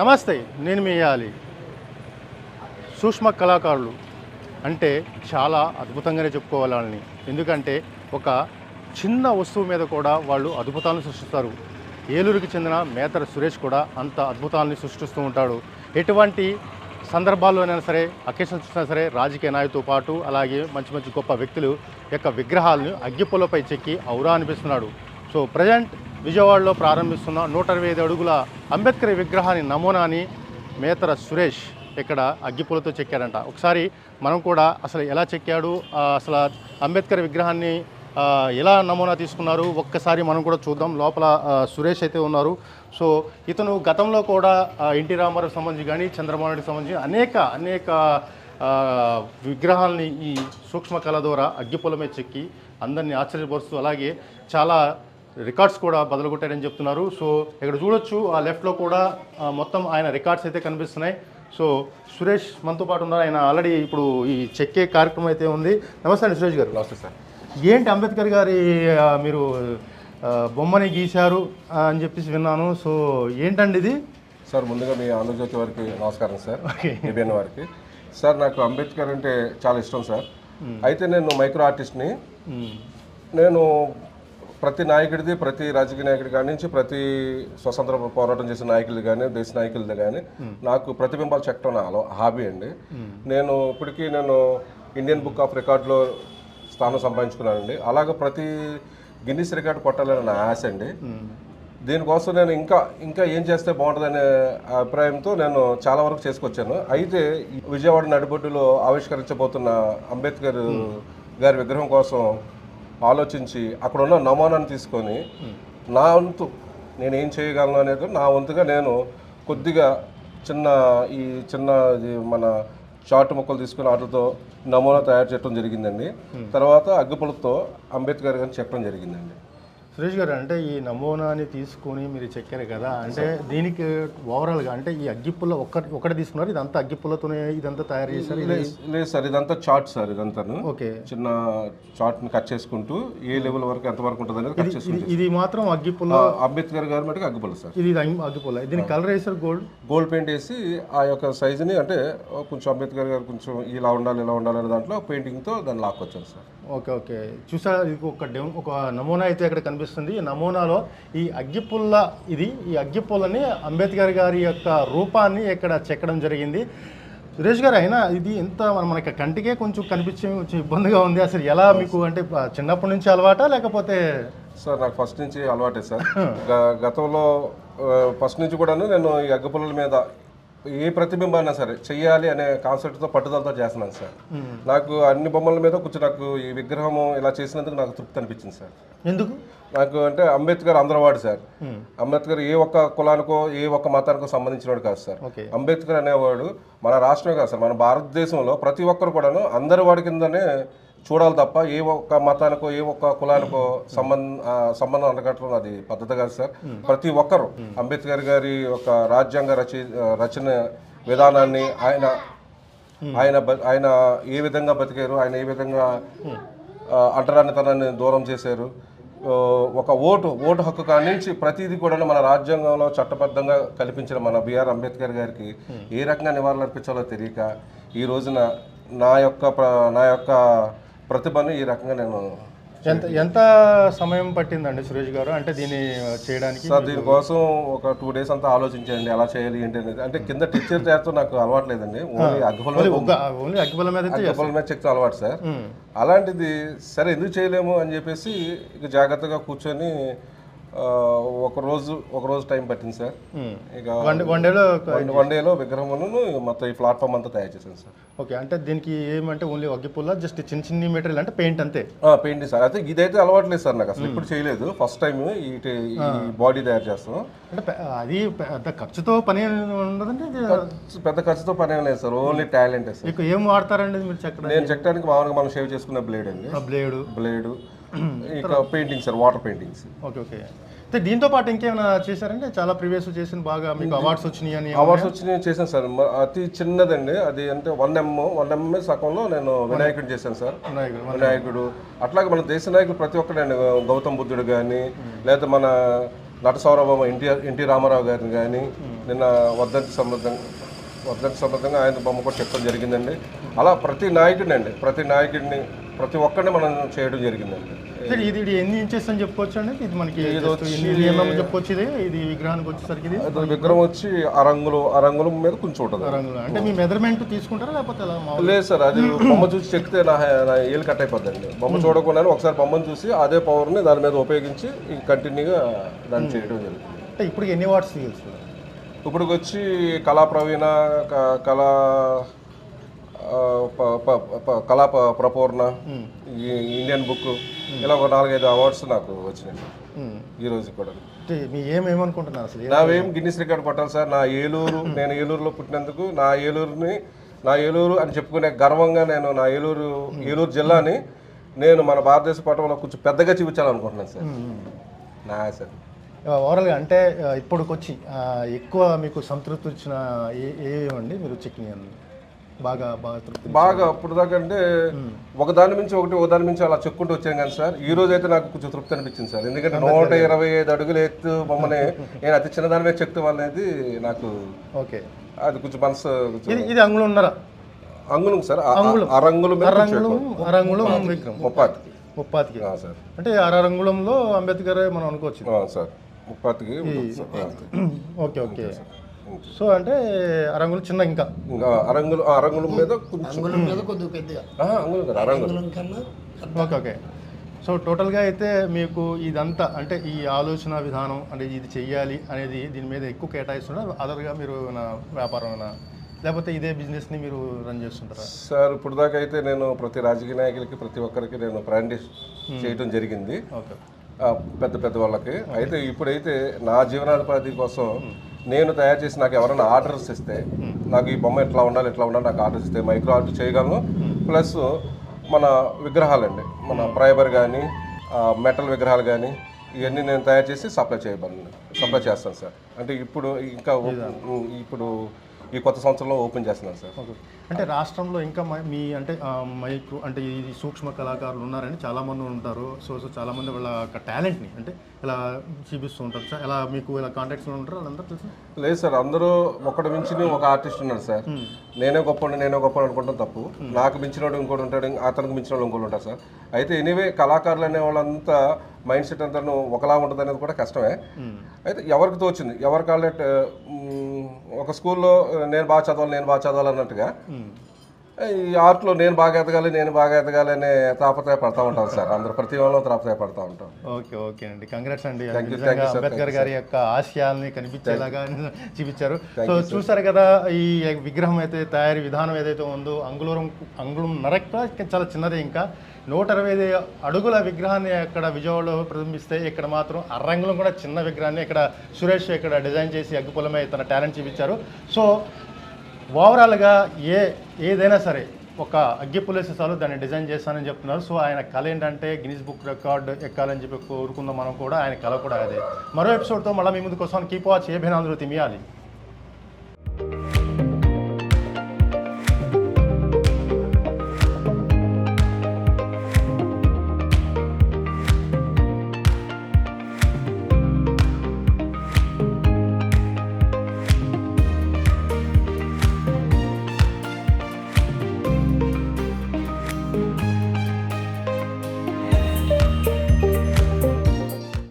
నమస్తే, నేను మీ యాలి. సూక్ష్మ కళాకారులు అంటే చాలా అద్భుతంగానే చెప్పుకోవాలి వాళ్ళని. ఎందుకంటే ఒక చిన్న వస్తువు మీద కూడా వాళ్ళు అద్భుతాలను సృష్టిస్తారు. ఏలూరుకి చెందిన మేతర సురేష్ కూడా అంత అద్భుతాలని సృష్టిస్తూ ఉంటాడు. ఎటువంటి సందర్భాల్లోనైనా సరే, అకేషన్స్ చూసినా సరే, రాజకీయ నాయకులతో పాటు అలాగే మంచి మంచి గొప్ప వ్యక్తులు యొక్క విగ్రహాలను అగ్గిపుల్లపై చెక్కి ఔరా అనిపిస్తున్నాడు. సో ప్రజెంట్ విజయవాడలో ప్రారంభిస్తున్న 125 అడుగుల అంబేద్కర్ విగ్రహాన్ని నమూనాని మేతర సురేష్ ఇక్కడ అగ్గిపుల్లతో చెక్కాడంట. ఒకసారి మనం కూడా అసలు ఎలా చెక్కాడు, అసలు అంబేద్కర్ విగ్రహాన్ని ఎలా నమూనా తీసుకున్నారు ఒక్కసారి మనం కూడా చూద్దాం. లోపల సురేష్ అయితే ఉన్నారు. సో ఇతను గతంలో కూడా ఎన్టీ రామారావు సంబంధించి కానీ చంద్రబాబు నాయుడుకి సంబంధించి అనేక విగ్రహాలని ఈ సూక్ష్మ కళ ద్వారా అగ్గిపుల్ల మీద చెక్కి అందరినీ ఆశ్చర్యపరుస్తూ అలాగే చాలా రికార్డ్స్ కూడా బదలుగొట్టాడని చెప్తున్నారు. సో ఇక్కడ చూడొచ్చు ఆ లెఫ్ట్లో కూడా మొత్తం ఆయన రికార్డ్స్ అయితే కనిపిస్తున్నాయి. సో సురేష్ మనతో పాటు ఉన్నారు. ఆయన ఆల్రెడీ ఇప్పుడు ఈ చెక్కే కార్యక్రమం అయితే ఉంది. నమస్తే అండి సురేష్ గారు. నమస్తే సార్. ఏంటి అంబేద్కర్ గారి మీరు బొమ్మని గీశారు అని చెప్పేసి విన్నాను. సో ఏంటండి ఇది? సార్ ముందుగా మీ ఆంధ్రజ్యోతి వారికి నమస్కారం సార్, ఏబిఎన్ వారికి. సార్ నాకు అంబేద్కర్ అంటే చాలా ఇష్టం సార్. అయితే నేను మైక్రో ఆర్టిస్ట్ని. నేను ప్రతి నాయకుడిది, ప్రతి రాజకీయ నాయకుడి కాడి నుంచి ప్రతి స్వతంత్ర పోరాటం చేసిన నాయకులది కానీ దేశ నాయకులది కానీ నాకు ప్రతిబింబాలు చెక్కడం నా హాబీ అండి. నేను ఇప్పటికీ ఇండియన్ బుక్ ఆఫ్ రికార్డులో స్థానం సంపాదించుకున్నానండి. అలాగే ప్రతి గిన్నిస్ రికార్డు కొట్టాలని నా ఆశ అండి. దీనికోసం నేను ఇంకా ఏం చేస్తే బాగుంటుందనే అభిప్రాయంతో నేను చాలా వరకు చేసుకొచ్చాను. అయితే విజయవాడ నడిబొడ్డులో ఆవిష్కరించబోతున్న అంబేద్కర్ గారి విగ్రహం కోసం ఆలోచించి అక్కడ ఉన్న నమూనాను తీసుకొని నా వంతు నేను ఏం చేయగలను అనేది నా వంతుగా నేను కొద్దిగా చిన్న మన చార్ట్ ముక్కలు తీసుకుని వాటితో నమూనా తయారు చేయడం జరిగిందండి. తర్వాత అగ్గిపుల్లతో అంబేద్కర్ గారిని చెప్పడం జరిగిందండి. సురేష్ గారు, అంటే ఈ నమూనాని తీసుకొని మీరు చెక్కారు కదా, అంటే దీనికి ఓవరాల్గా అంటే ఈ అగ్గిపుల్ల ఒకటి తీసుకున్నారు, ఇదంతా అగ్గిపుల్లతోనే ఇదంతా తయారు చేశారు? లేదు సార్, ఇదంతా చార్ట్ సార్. ఇదంతాను ఓకే, చిన్న చార్ట్ని కట్ చేసుకుంటూ ఏ లెవెల్ వరకు ఎంతవరకు ఉంటుంది అనేది కట్ చేసుకుంటూ. ఇది మాత్రం అగ్గిపుల్ల అంబేద్కర్ గారి మటుకు అగ్గిపుల్ల సార్. ఇది అగ్గిపుల్ల. దీనికి కలర్ వేసారు గోల్డ్ పెయింట్ వేసి ఆ యొక్క సైజుని అంటే కొంచెం అంబేద్కర్ గారు కొంచెం ఇలా ఉండాలి అనే దాంట్లో పెయింటింగ్తో దాన్ని లాక్కొచ్చారు సార్. ఓకే చూసారా, ఇది ఒక నమూనా అయితే ఇక్కడ కనిపిస్తుంది. ఈ నమూనాలో ఈ అగ్గిపుల్లని అంబేద్కర్ గారి యొక్క రూపాన్ని ఇక్కడ చెక్కడం జరిగింది. సురేష్ గారు, అయినా ఇది ఎంత మనకి కంటికే కొంచెం కొంచెం ఇబ్బందిగా ఉంది. అసలు ఎలా మీకు అంటే చిన్నప్పటి నుంచి అలవాటా లేకపోతే? సార్ నాకు ఫస్ట్ నుంచి అలవాటే సార్. గతంలో ఫస్ట్ నుంచి కూడాను నేను ఈ అగ్గిపుల్లల మీద ఏ ప్రతిబింబాన్నా సరే చెయ్యాలి అనే కాన్సెప్ట్తో పట్టుదలతో చేస్తున్నాను సార్. నాకు అన్ని బొమ్మల మీద కొంచెం నాకు ఈ విగ్రహం ఇలా చేసినందుకు నాకు తృప్తి అనిపించింది సార్. ఎందుకు? నాకు అంటే అంబేద్కర్ అందరవాడు సార్. అంబేద్కర్ ఏ ఒక్క కులానికో ఏ ఒక్క మతానికో సంబంధించినవాడు కాదు సార్. అంబేద్కర్ అనేవాడు మన రాష్ట్రమే కాదు సార్, మన భారతదేశంలో ప్రతి ఒక్కరు కూడాను అందరి వాడి కిందనే చూడాలి తప్ప ఏ ఒక్క మతానికో ఏ ఒక్క కులానికో సంబంధం అనగట్టడం అది పద్ధతి కాదు సార్. ప్రతి ఒక్కరు అంబేద్కర్ గారి ఒక రాజ్యాంగ రచన విధానాన్ని ఆయన ఏ విధంగా బతికారు, ఆయన ఏ విధంగా అంటరానితనాన్ని దూరం చేశారు, ఒక ఓటు హక్కు కాడి నుంచి ప్రతిదీ కూడా మన రాజ్యాంగంలో చట్టబద్ధంగా కల్పించిన మన బిఆర్ అంబేద్కర్ గారికి ఏ రకంగా నివాళులు అర్పించాలో తెలియక ఈ రోజున నా యొక్క ప్రతిభను ఈ రకంగా నేను ఎంత సమయం పట్టిందండి సురేష్ గారు అంటే దీన్ని చేయడానికి? సార్ దీనికోసం ఒక 2 days అంతా ఆలోచించండి ఎలా చేయాలి ఏంటి అనేది. అంటే కింద టీచర్ చేస్తూ నాకు అలవాట్లేదండి, ఓన్లీ అగ్గిపుల్ల మీద చెక్తో అలవాటు సార్. అలాంటిది సరే ఎందుకు చేయలేము అని చెప్పేసి ఇక జాగ్రత్తగా కూర్చొని ఒక రోజు టైం పట్టింది సార్. ఇక వన్ డేలో విగ్రహమును మొత్తం ఈ ప్లాట్ఫామ్ అంతా తయారు చేశాను సార్. ఓకే, అంటే దీనికి ఏమంటే ఓన్లీ అగ్గిపుల్ల జస్ట్ చిన్న మెటీరియల్ అంటే పెయింట్ అంతే? Paint sir. అయితే ఇదైతే అలవాట్లేదు సార్ నాకు, అసలు ఇప్పుడు చేయలేదు, ఫస్ట్ టైం ఈ బాడీ తయారు చేస్తాం. అంటే అది పెద్ద ఖర్చుతో పని ఉండదండి? పెద్ద ఖర్చుతో పని ఏం లేదు సార్, ఓన్లీ టాలెంట్ సార్. మీకు ఏం వాడతారండి మీరు చెక్కడానికి? నేను చెక్కడానికి మామూలుగా మనం షేవ్ చేసుకున్న బ్లేడ్ అండి. బ్లేడ్ ఇంకా painting sir, water paintings. Okay అయితే దీంతో పాటు ఇంకేమైనా చేశారంటే చాలా ప్రీవియస్ చేసిన బాగా మీకు అవార్డ్స్ వచ్చినాయి? అవార్డ్స్ వచ్చినాయి చేశాను సార్. అతి చిన్నదండి అది, అంటే 1mm సగంలో నేను వినాయకుడు చేశాను సార్. వినాయకుడు అట్లాగే మన దేశ నాయకులు ప్రతి ఒక్కరండి, గౌతమ్ బుద్ధుడు కానీ లేదా మన నట సౌరభం ఎన్టీ రామారావు గారిని కానీ నిన్న వర్ధంతి సంబంధంగా ఆయన బొమ్మ కూడా చెప్పడం జరిగిందండి. అలా ప్రతి నాయకుడిని ప్రతి ఒక్కరిని మనం చేయడం జరిగిందండి. ఇది ఎన్ని ఇంచెస్ అని చెప్పుకోవచ్చు అండి? ఇది మనకి చెప్పుకోవచ్చు. ఇది విగ్రహానికి వచ్చేసరికి విగ్రహం వచ్చి అరంగులు మీద కొంచెం ఉంటుంది. అంటే మీ మెజర్మెంట్ తీసుకుంటారా లేకపోతే లేదు సార్, అది బొమ్మ చూసి చెక్కితే నా ఏళ్ళు కట్ అయిపోద్దండి. బొమ్మ చూడకుండానే ఒకసారి బొమ్మను చూసి అదే పవర్ని దాని మీద ఉపయోగించి కంటిన్యూగా దాన్ని చేయడం జరుగుతుంది. అంటే ఇప్పుడు ఎన్ని వాట్స్ తీయచ్చు? ఇప్పుడు వచ్చి కళా ప్రవీణ, కళా ప్రపూర్ణ, ఇండియన్ బుక్, ఇలా ఒక 4-5 అవార్డ్స్ నాకు వచ్చినాయి ఈ రోజు కూడా. ఏమేమనుకుంటున్నారు అసలు? నావేం గిన్నిస్ రికార్డ్ కొట్టాలి సార్. నేను ఏలూరులో పుట్టినందుకు నా ఏలూరు అని చెప్పుకునే గర్వంగా నేను నా ఏలూరు జిల్లాని నేను మన భారతదేశ పటంలో కొంచెం పెద్దగా చూపించాలనుకుంటున్నాను సార్. నా సార్ ఓవరాల్గా అంటే ఇప్పటికొచ్చి ఎక్కువ మీకు సంతృప్తి ఇచ్చిన ఏమండి మీరు చెక్కిన బాగా ఇప్పుడు దాకా అంటే ఒకదాని మించి అలా చెక్కుంటూ వచ్చాను కానీ సార్, ఈ రోజు అయితే నాకు కొంచెం తృప్తి అనిపించింది సార్. ఎందుకంటే 125 అడుగులు ఎత్తు బొమ్మని నేను అతి చిన్నదాని మీద చెక్తాం అనేది నాకు ఓకే, అది కొంచెం మనసు. ఇది అంగుళం ఉన్నారా? అంగుళం సార్, అరంగుళం ముప్పాతికి సార్. అంటే అరంగుళంలో అంబేద్కర్ మనం అనుకోవచ్చు సార్. ముప్పాతికి ఓకే ఓకే. సో అంటే అరంగులు చిన్న ఇంకా అరంగులం మీద కొంచెం పెద్దగా ఓకే ఓకే. సో టోటల్గా అయితే మీకు ఇదంతా అంటే ఈ ఆలోచన విధానం అంటే ఇది చెయ్యాలి అనేది దీని మీద ఎక్కువ కేటాయిస్తున్నారు. అదర్గా మీరు వ్యాపారం లేకపోతే ఇదే బిజినెస్ని మీరు రన్ చేస్తుంటారా సార్? ఇప్పుడు దాకా అయితే నేను ప్రతి రాజకీయ నాయకులకి ప్రతి ఒక్కరికి నేను బ్రాండ్ చేయడం జరిగింది, పెద్ద వాళ్ళకి. అయితే ఇప్పుడైతే నా జీవనోపాధి కోసం నేను తయారు చేసి నాకు ఎవరైనా ఆర్డర్స్ ఇస్తే, నాకు ఈ బొమ్మ ఎట్లా ఉండాలి నాకు ఆర్డర్స్ ఇస్తే మైక్రో ఆర్ట్ చేయగలను. ప్లస్ మన విగ్రహాలండి, మన ప్రైబర్ కానీ మెటల్ విగ్రహాలు కానీ ఇవన్నీ నేను తయారు చేసి సప్లై చేస్తాను సార్. అంటే ఇప్పుడు ఈ కొత్త సంవత్సరంలో ఓపెన్ చేస్తున్నాను సార్. అంటే రాష్ట్రంలో ఇంకా మీ అంటే మైక్రో అంటే ఈ సూక్ష్మ కళాకారులు ఉన్నారని చాలామంది ఉంటారు. సో చాలామంది వాళ్ళ టాలెంట్ని అంటే ఇలా చూపిస్తూ ఉంటారు సార్. ఇలా మీకు ఇలా కాంటాక్ట్స్లో ఉంటారు వాళ్ళందరూ తెలుసు? లేదు సార్, అందరూ ఒకటి మించి ఒక ఆర్టిస్ట్ ఉన్నారు సార్. నేనే గొప్ప అనుకుంటాం తప్పు. నాకు మించినోడు ఇంకోటి ఉంటాడు, అతనికి మించినోడు ఇంకోటి ఉంటారు సార్. అయితే ఎనీవే కళాకారులు అనే వాళ్ళంతా మైండ్ సెట్ అంతా ఒకలా ఉంటుంది అనేది కూడా కష్టమే. అయితే ఎవరికి తోచింది ఎవరికి ఒక స్కూల్లో నేను బాగా చదవాలి అన్నట్టుగా ఈ ఆర్ట్లో నేను బాగా ఎదగాలి అనే తాపత్రయ పడతా ఉంటాం సార్. అందరూ ప్రతి వాళ్ళు తాపత్రయ పడతా ఉంటాం. ఓకే అండి, కంగ్రాట్స్ అండి. అంబేద్కర్ గారి యొక్క ఆశయాల్ని కనిపించేలాగా చూపించారు. సో చూసారు కదా, ఈ విగ్రహం అయితే తయారీ విధానం ఏదైతే ఉందో అంగుళం నరక చాలా చిన్నదే. ఇంకా 125 అడుగుల విగ్రహాన్ని అక్కడ విజయవాడలో ప్రతిబింబిస్తే ఇక్కడ మాత్రం అరంగులం కూడా చిన్న విగ్రహాన్ని ఇక్కడ సురేష్ ఇక్కడ డిజైన్ చేసి అగ్గిపులమే తన టాలెంట్ చూపించారు. సో ఓవరాల్గా ఏదైనా సరే ఒక అగ్గిపులేసి చాలు దాన్ని డిజైన్ చేస్తానని చెప్తున్నారు. సో ఆయన కళ ఏంటంటే గిన్నిస్ బుక్ రికార్డ్ ఎక్కాలని చెప్పి కోరుకుందాం మనం కూడా. ఆయన కళ కూడా అదే. మరో ఎపిసోడ్తో మళ్ళీ మీ ముందుకు వస్తాను. Keep watch. ఏ భినాంధ్రుతి మియాలి.